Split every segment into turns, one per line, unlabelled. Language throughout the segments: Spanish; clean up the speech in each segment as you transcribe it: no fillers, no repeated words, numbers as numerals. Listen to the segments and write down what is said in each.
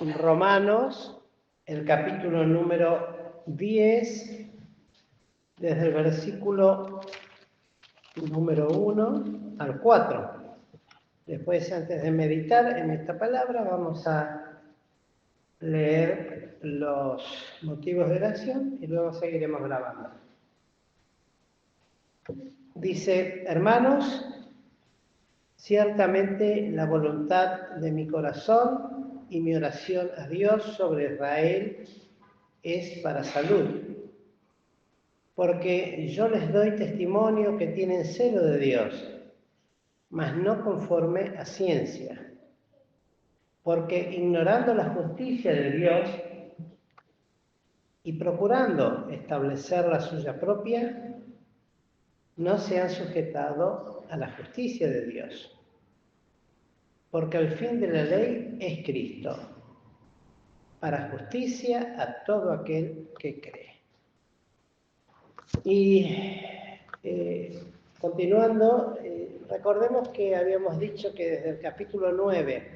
Romanos, el capítulo número 10, desde el versículo número 1 al 4. Después, antes de meditar en esta palabra, vamos a leer los motivos de oración y luego seguiremos grabando. Dice: hermanos, ciertamente la voluntad de mi corazón y mi oración a Dios sobre Israel es para salud, porque yo les doy testimonio que tienen celo de Dios, mas no conforme a ciencia, porque ignorando la justicia de Dios y procurando establecer la suya propia, no se han sujetado a la justicia de Dios. Porque el fin de la ley es Cristo, para justicia a todo aquel que cree. Y continuando, recordemos que habíamos dicho que desde el capítulo 9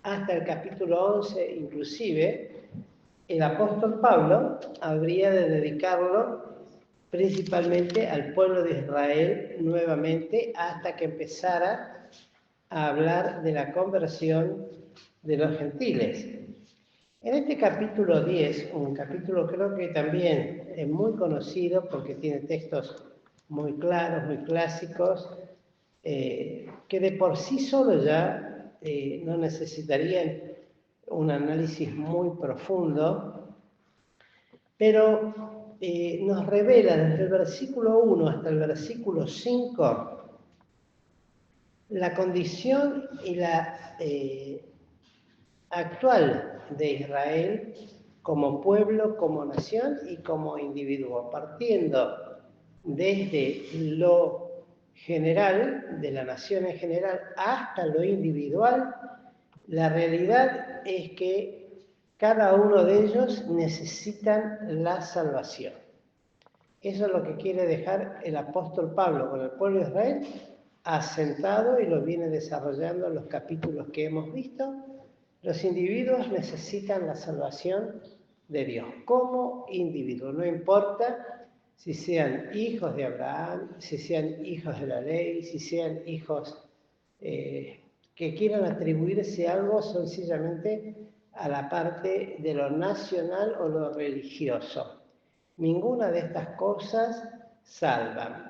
hasta el capítulo 11 inclusive, el apóstol Pablo habría de dedicarlo principalmente al pueblo de Israel nuevamente hasta que empezara a hablar de la conversión de los gentiles. En este capítulo 10, un capítulo creo que también es muy conocido porque tiene textos muy claros, muy clásicos, que de por sí solo ya no necesitarían un análisis muy profundo, pero nos revela desde el versículo 1 hasta el versículo 5 la condición y la actual de Israel como pueblo, como nación y como individuo, partiendo desde lo general, de la nación en general, hasta lo individual. La realidad es que cada uno de ellos necesitan la salvación. Eso es lo que quiere dejar el apóstol Pablo con el pueblo de Israel asentado, y lo viene desarrollando en los capítulos que hemos visto. Los individuos necesitan la salvación de Dios como individuos, no importa si sean hijos de Abraham, si sean hijos de la ley, si sean hijos que quieran atribuirse algo sencillamente a la parte de lo nacional o lo religioso. Ninguna de estas cosas salvan.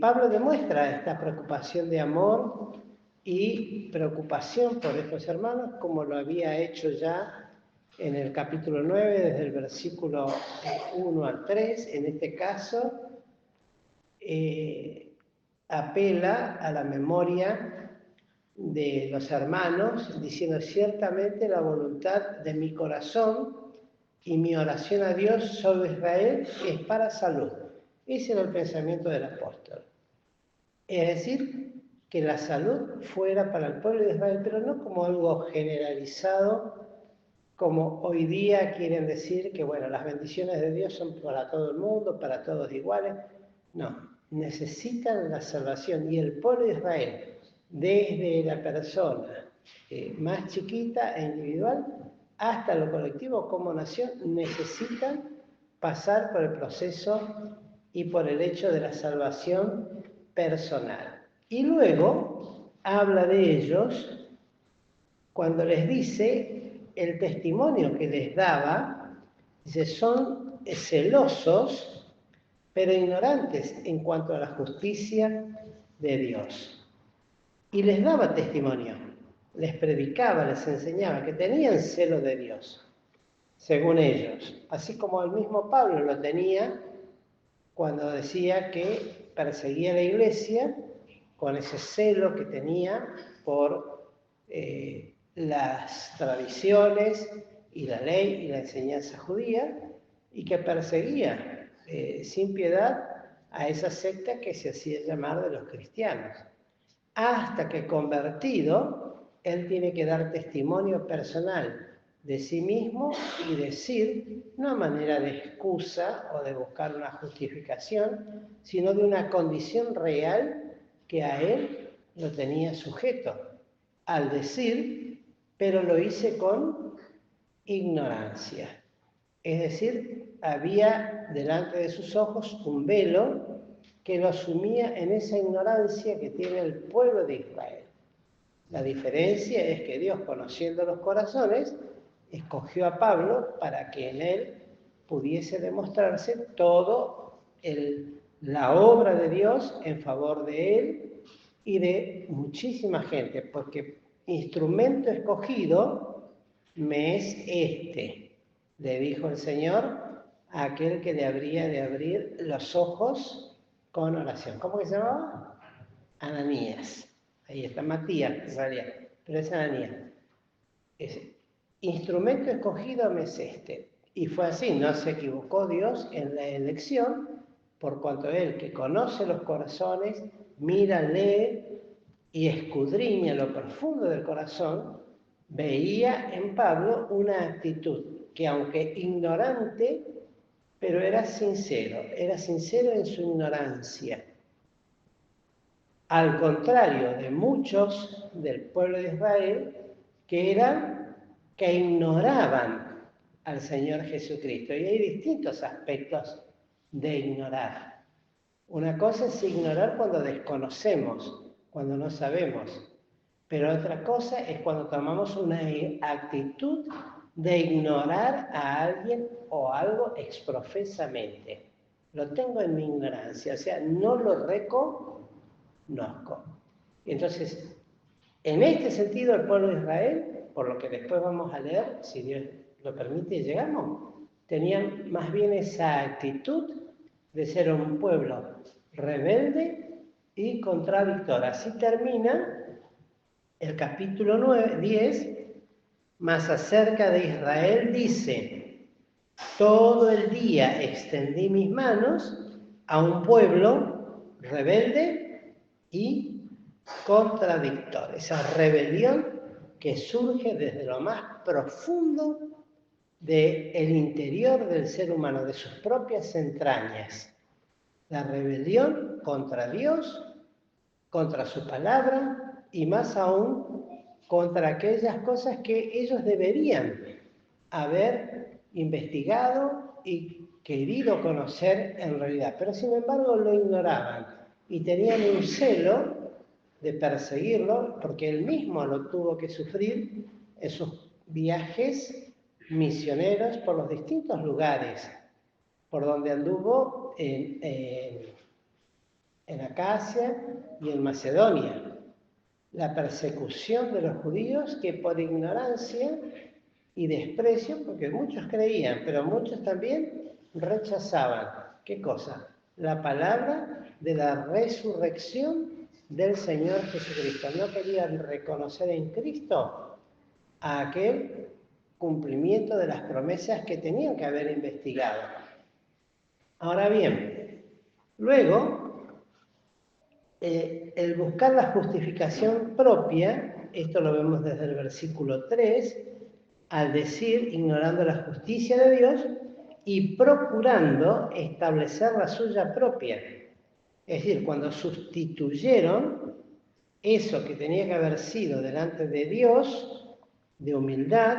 Pablo demuestra esta preocupación de amor y preocupación por estos hermanos, como lo había hecho ya en el capítulo 9, desde el versículo 1 al 3. En este caso, apela a la memoria de los hermanos, diciendo: ciertamente la voluntad de mi corazón y mi oración a Dios sobre Israel es para salud. Ese era el pensamiento del apóstol. Es decir, que la salud fuera para el pueblo de Israel, pero no como algo generalizado, como hoy día quieren decir que, bueno, las bendiciones de Dios son para todo el mundo, para todos iguales. No, necesitan la salvación. Y el pueblo de Israel, desde la persona más chiquita e individual hasta lo colectivo como nación, necesitan pasar por el proceso y por el hecho de la salvación personal. Y luego habla de ellos cuando les dice el testimonio que les daba. Dice: son celosos, pero ignorantes en cuanto a la justicia de Dios. Y les daba testimonio, les predicaba, les enseñaba que tenían celo de Dios, según ellos. Así como el mismo Pablo lo tenía cuando decía que perseguía a la iglesia con ese celo que tenía por las tradiciones y la ley y la enseñanza judía, y que perseguía sin piedad a esa secta que se hacía llamar de los cristianos. Hasta que convertido, él tiene que dar testimonio personal de sí mismo y decir, no a manera de excusa o de buscar una justificación, sino de una condición real que a él lo tenía sujeto, al decir pero lo hice con ignorancia. Es decir, había delante de sus ojos un velo que lo sumía en esa ignorancia que tiene el pueblo de Israel. La diferencia es que Dios, conociendo los corazones, escogió a Pablo para que en él pudiese demostrarse todo la obra de Dios en favor de él y de muchísima gente, porque instrumento escogido me es este, le dijo el Señor a aquel que le habría de abrir los ojos con oración. ¿Cómo que se llamaba? Ananías. Ahí está Matías, en realidad, pero es Ananías. Instrumento escogido me es este. Y fue así, no se equivocó Dios en la elección, por cuanto Él, que conoce los corazones, mira, lee y escudriña lo profundo del corazón, veía en Pablo una actitud que, aunque ignorante, pero era sincero en su ignorancia. Al contrario de muchos del pueblo de Israel que ignoraban al Señor Jesucristo. Y hay distintos aspectos de ignorar. Una cosa es ignorar cuando desconocemos, cuando no sabemos. Pero otra cosa es cuando tomamos una actitud de ignorar a alguien o algo exprofesamente. Lo tengo en mi ignorancia, o sea, no lo reconozco. Entonces, en este sentido, el pueblo de Israel, por lo que después vamos a leer, si Dios lo permite y llegamos, tenían más bien esa actitud de ser un pueblo rebelde y contradictor. Así termina el capítulo 10, más acerca de Israel dice: todo el día extendí mis manos a un pueblo rebelde y contradictor. Esa rebelión que surge desde lo más profundo del interior del ser humano, de sus propias entrañas. La rebelión contra Dios, contra su palabra y más aún contra aquellas cosas que ellos deberían haber investigado y querido conocer en realidad, pero sin embargo lo ignoraban y tenían un celo de perseguirlo, porque él mismo lo tuvo que sufrir en sus viajes misioneros por los distintos lugares por donde anduvo en Acacia y en Macedonia. La persecución de los judíos que por ignorancia y desprecio, porque muchos creían, pero muchos también rechazaban. ¿Qué cosa? La palabra de la resurrección del Señor Jesucristo. No querían reconocer en Cristo a aquel cumplimiento de las promesas que tenían que haber investigado. Ahora bien, luego, el buscar la justificación propia, esto lo vemos desde el versículo 3, al decir, ignorando la justicia de Dios y procurando establecer la suya propia. Es decir, cuando sustituyeron eso que tenía que haber sido delante de Dios, de humildad,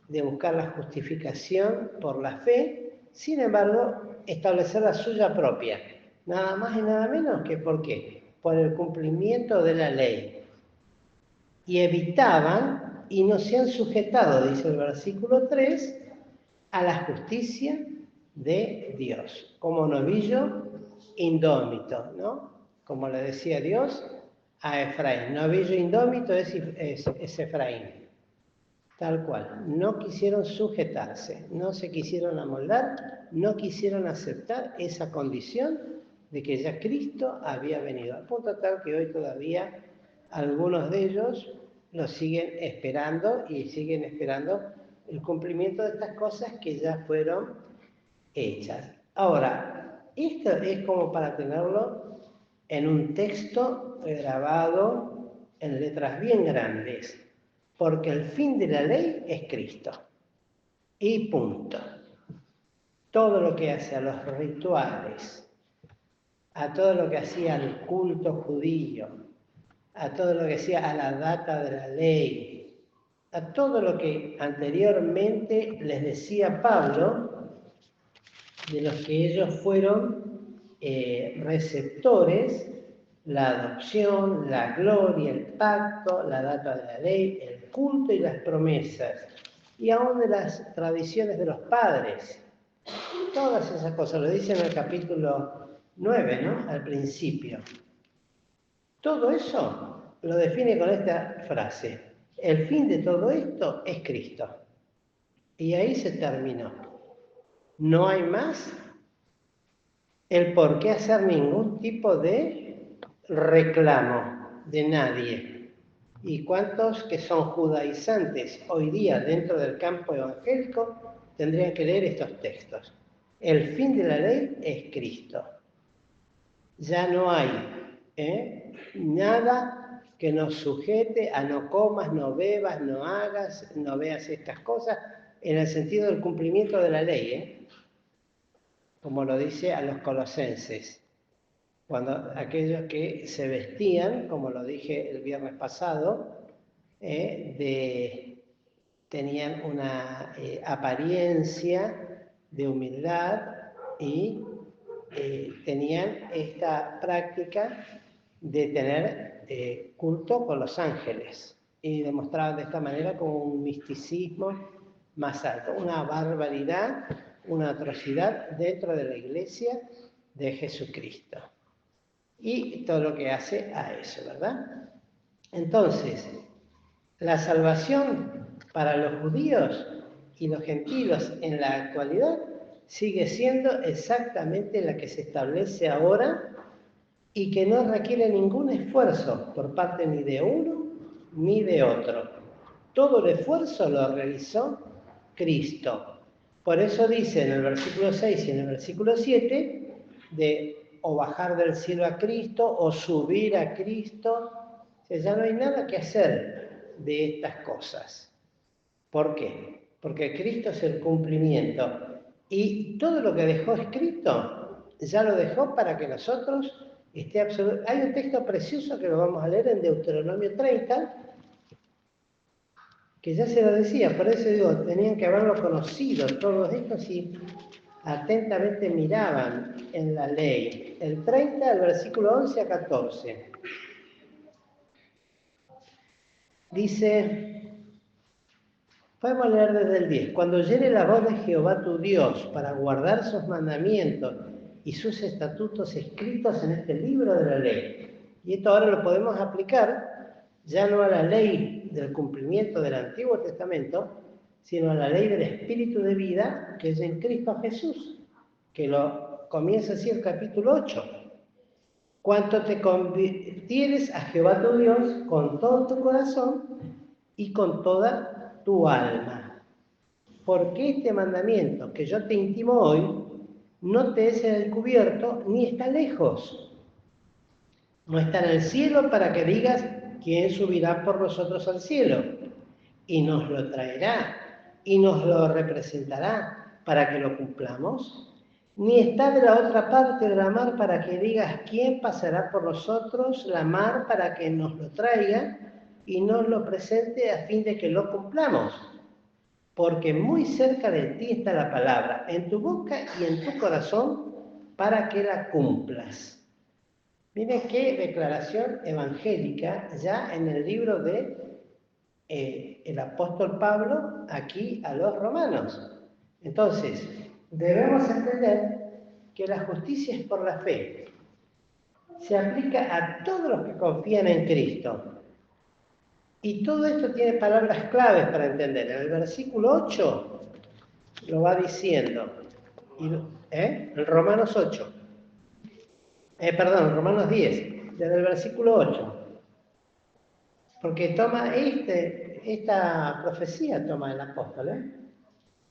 de buscar la justificación por la fe, sin embargo, establecer la suya propia. Nada más y nada menos que ¿por qué? Por el cumplimiento de la ley. Y evitaban y no se han sujetado, dice el versículo 3, a la justicia de Dios, como novillo indómito, ¿no? Como le decía Dios a Efraín, novillo indómito es Efraín, tal cual. No quisieron sujetarse, no se quisieron amoldar, no quisieron aceptar esa condición de que ya Cristo había venido, al punto tal que hoy todavía algunos de ellos lo siguen esperando y siguen esperando el cumplimiento de estas cosas que ya fueron hechas. Ahora, esto es como para tenerlo en un texto grabado en letras bien grandes, porque el fin de la ley es Cristo. Y punto. Todo lo que hace a los rituales, a todo lo que hacía al culto judío, a todo lo que hacía a la data de la ley, a todo lo que anteriormente les decía Pablo, de los que ellos fueron receptores, la adopción, la gloria, el pacto, la data de la ley, el culto y las promesas, y aún de las tradiciones de los padres. Todas esas cosas, lo dice en el capítulo 9, ¿no? Al principio. Todo eso lo define con esta frase: el fin de todo esto es Cristo. Y ahí se terminó. No hay más el por qué hacer ningún tipo de reclamo de nadie. ¿Y cuántos que son judaizantes hoy día dentro del campo evangélico tendrían que leer estos textos? El fin de la ley es Cristo. Ya no hay nada que nos sujete a no comas, no bebas, no hagas, no veas estas cosas, en el sentido del cumplimiento de la ley, como lo dice a los colosenses, cuando aquellos que se vestían, como lo dije el viernes pasado, tenían una apariencia de humildad y tenían esta práctica de tener culto con los ángeles y demostraban de esta manera como un misticismo más alto, una barbaridad, una atrocidad dentro de la iglesia de Jesucristo. Y todo lo que hace a eso, ¿verdad? Entonces, la salvación para los judíos y los gentiles en la actualidad sigue siendo exactamente la que se establece ahora y que no requiere ningún esfuerzo por parte ni de uno ni de otro. Todo el esfuerzo lo realizó Cristo. Por eso dice en el versículo 6 y en el versículo 7 de o bajar del cielo a Cristo o subir a Cristo. O sea, ya no hay nada que hacer de estas cosas. ¿Por qué? Porque Cristo es el cumplimiento. Y todo lo que dejó escrito, ya lo dejó para que nosotros esté absoluto. Hay un texto precioso que lo vamos a leer en Deuteronomio 30, que ya se lo decía, por eso digo, tenían que haberlo conocido todos estos y atentamente miraban en la ley. El 30, el versículo 11 a 14. Dice, podemos leer desde el 10. Cuando oyere la voz de Jehová tu Dios para guardar sus mandamientos y sus estatutos escritos en este libro de la ley. Y esto ahora lo podemos aplicar ya no a la ley del cumplimiento del Antiguo Testamento, sino a la ley del Espíritu de vida que es en Cristo Jesús, que lo comienza así el capítulo 8. Cuanto te convirtieres a Jehová tu Dios con todo tu corazón y con toda tu alma. Porque este mandamiento que yo te intimo hoy no te es encubierto ni está lejos. No está en el cielo para que digas quién subirá por nosotros al cielo. Y nos lo traerá y nos lo representará para que lo cumplamos. Ni está de la otra parte de la mar para que digas quién pasará por nosotros la mar para que nos lo traiga y nos lo presente a fin de que lo cumplamos. Porque muy cerca de ti está la palabra, en tu boca y en tu corazón, para que la cumplas. Miren qué declaración evangélica ya en el libro de el apóstol Pablo aquí a los romanos. Entonces, debemos entender que la justicia es por la fe. Se aplica a todos los que confían en Cristo. Y todo esto tiene palabras claves para entender. En el versículo 8 lo va diciendo. En Romanos 8. Romanos 10, desde el versículo 8. Porque toma esta profecía, toma el apóstol,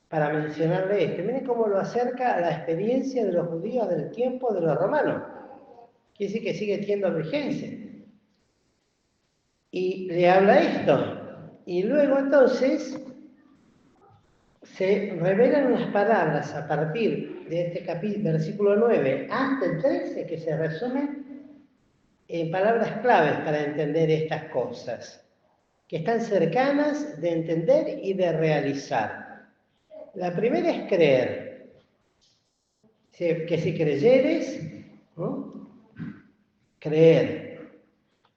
para mencionarle esto. Miren cómo lo acerca a la experiencia de los judíos del tiempo de los romanos. Quiere decir que sigue teniendo vigencia. Y le habla esto. Y luego entonces se revelan unas palabras a partir de este versículo 9 hasta el 13 que se resumen en palabras claves para entender estas cosas. que están cercanas de entender y de realizar. La primera es creer, que si creyeres, ¿no? Creer,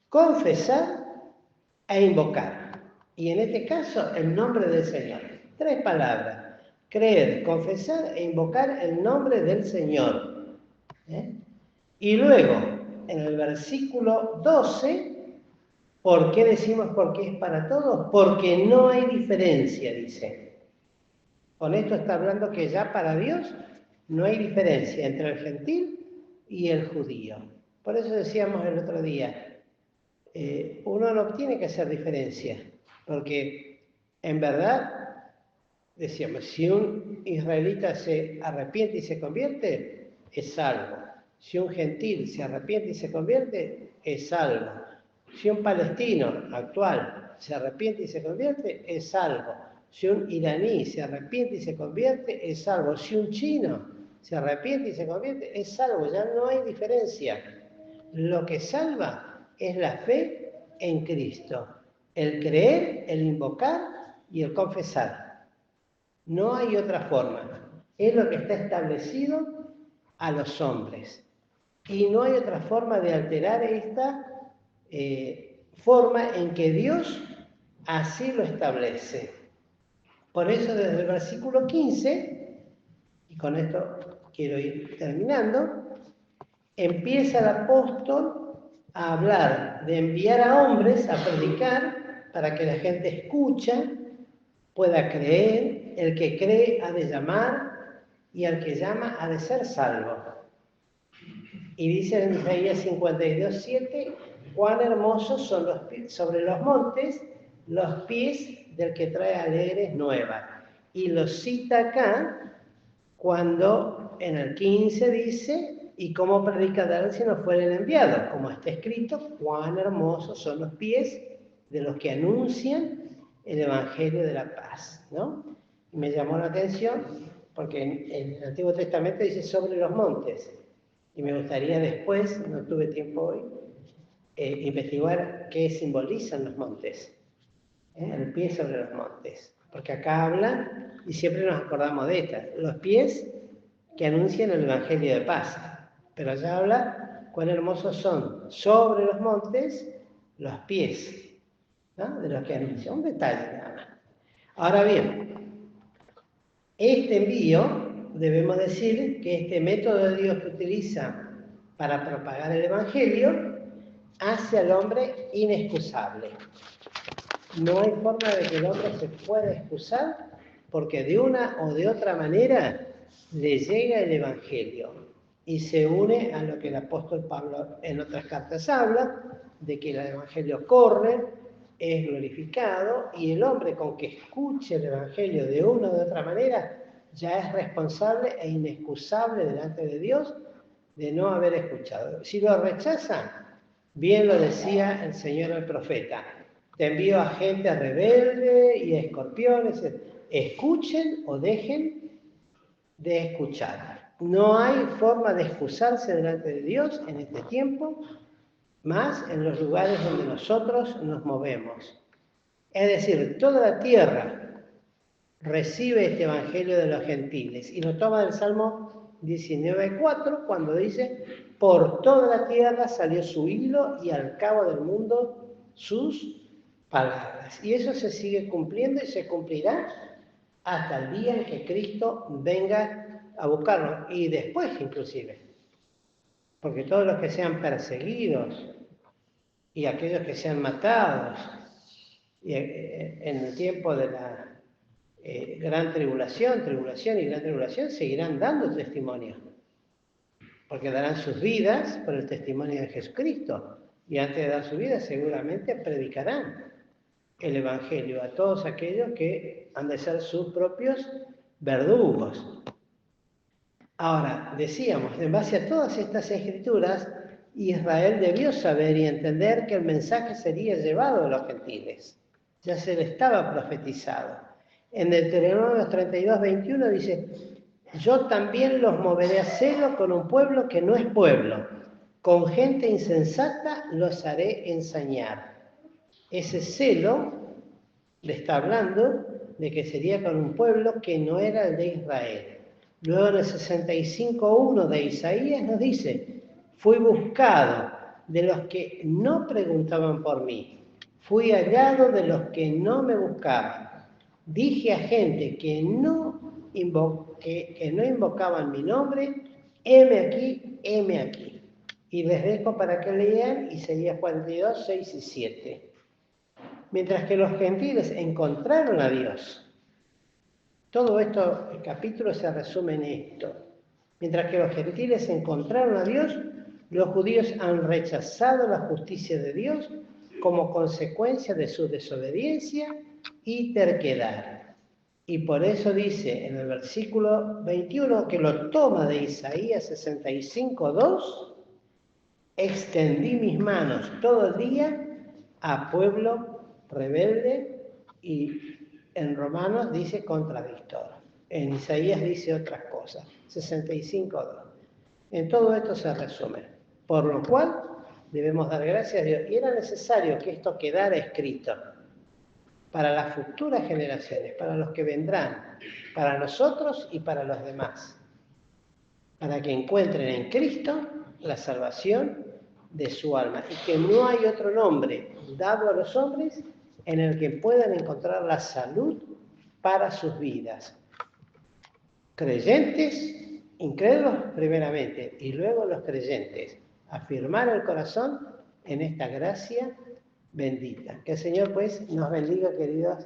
confesar e invocar. Y en este caso, el nombre del Señor. 3 palabras. Creer, confesar e invocar el nombre del Señor. Y luego, en el versículo 12, ¿por qué decimos porque es para todos? Porque no hay diferencia, dice. Con esto está hablando que ya para Dios no hay diferencia entre el gentil y el judío. Por eso decíamos el otro día, uno no tiene que hacer diferencia, porque en verdad, decíamos, si un israelita se arrepiente y se convierte, es salvo. Si un gentil se arrepiente y se convierte, es salvo. Si un palestino actual se arrepiente y se convierte, es salvo. Si un iraní se arrepiente y se convierte, es salvo. Si un chino se arrepiente y se convierte, es salvo. Ya no hay diferencia. Lo que salva es la fe en Cristo. El creer, el invocar y el confesar. No hay otra forma. Es lo que está establecido a los hombres. Y no hay otra forma de alterar esta forma en que Dios así lo establece. Por eso desde el versículo 15, y con esto quiero ir terminando, empieza el apóstol a hablar de enviar a hombres a predicar para que la gente escuche, pueda creer, el que cree ha de llamar y al que llama ha de ser salvo. Y dice en Isaías 52:7, cuán hermosos son sobre los montes los pies del que trae alegres nuevas. Y lo cita acá cuando en el 15 dice, y cómo predicarán si no fueren enviados, como está escrito, cuán hermosos son los pies de los que anuncian el Evangelio de la paz, ¿no? Y me llamó la atención porque en el Antiguo Testamento dice sobre los montes. Y me gustaría después, no tuve tiempo hoy, investigar qué simbolizan los montes. El pie sobre los montes. Porque acá habla, y siempre nos acordamos de estas, los pies que anuncian el Evangelio de paz. Pero allá habla cuán hermosos son sobre los montes los pies, ¿no? De los que anuncian. Un detalle nada más. Ahora bien, este envío, debemos decir que este método de Dios que utiliza para propagar el Evangelio hace al hombre inexcusable. No hay forma de que el hombre se pueda excusar porque de una o de otra manera le llega el Evangelio y se une a lo que el apóstol Pablo en otras cartas habla, de que el Evangelio corre, es glorificado y el hombre con que escuche el Evangelio de una o de otra manera ya es responsable e inexcusable delante de Dios de no haber escuchado. Si lo rechaza, bien lo decía el Señor el profeta, te envío a gente rebelde y a escorpiones, escuchen o dejen de escuchar. No hay forma de excusarse delante de Dios en este tiempo, más en los lugares donde nosotros nos movemos. Es decir, toda la tierra recibe este evangelio de los gentiles. Y lo toma del Salmo 19:4 cuando dice, por toda la tierra salió su hilo y al cabo del mundo sus palabras. Y eso se sigue cumpliendo y se cumplirá hasta el día en que Cristo venga a buscarnos. Y después inclusive. Porque todos los que sean perseguidos y aquellos que sean matados y en el tiempo de la gran tribulación y gran tribulación seguirán dando testimonio, porque darán sus vidas por el testimonio de Jesucristo y antes de dar su vida seguramente predicarán el Evangelio a todos aquellos que han de ser sus propios verdugos. Ahora, decíamos, en base a todas estas escrituras, Israel debió saber y entender que el mensaje sería llevado a los gentiles. Ya se le estaba profetizado. En Deuteronomio 32:21 dice, yo también los moveré a celo con un pueblo que no es pueblo. Con gente insensata los haré ensañar. Ese celo le está hablando de que sería con un pueblo que no era el de Israel. Luego en el 65:1 de Isaías nos dice, fui buscado de los que no preguntaban por mí, fui hallado de los que no me buscaban. Dije a gente que no invocaban mi nombre, heme aquí. Y les dejo para que lean Isaías 42, 6 y 7. Mientras que los gentiles encontraron a Dios. Todo esto, el capítulo se resume en esto. Mientras que los gentiles encontraron a Dios, los judíos han rechazado la justicia de Dios como consecuencia de su desobediencia y terquedad. Y por eso dice en el versículo 21, que lo toma de Isaías 65:2, extendí mis manos todo el día a pueblo rebelde, y en Romanos dice contradictor. En Isaías dice otras cosas. 65:2. En todo esto se resume. Por lo cual debemos dar gracias a Dios. Y era necesario que esto quedara escrito para las futuras generaciones, para los que vendrán, para nosotros y para los demás, para que encuentren en Cristo la salvación de su alma, y que no hay otro nombre dado a los hombres en el que puedan encontrar la salud para sus vidas. Creyentes, incrédulos primeramente, y luego los creyentes. Afirmar el corazón en esta gracia bendita. Que el Señor pues nos bendiga, queridos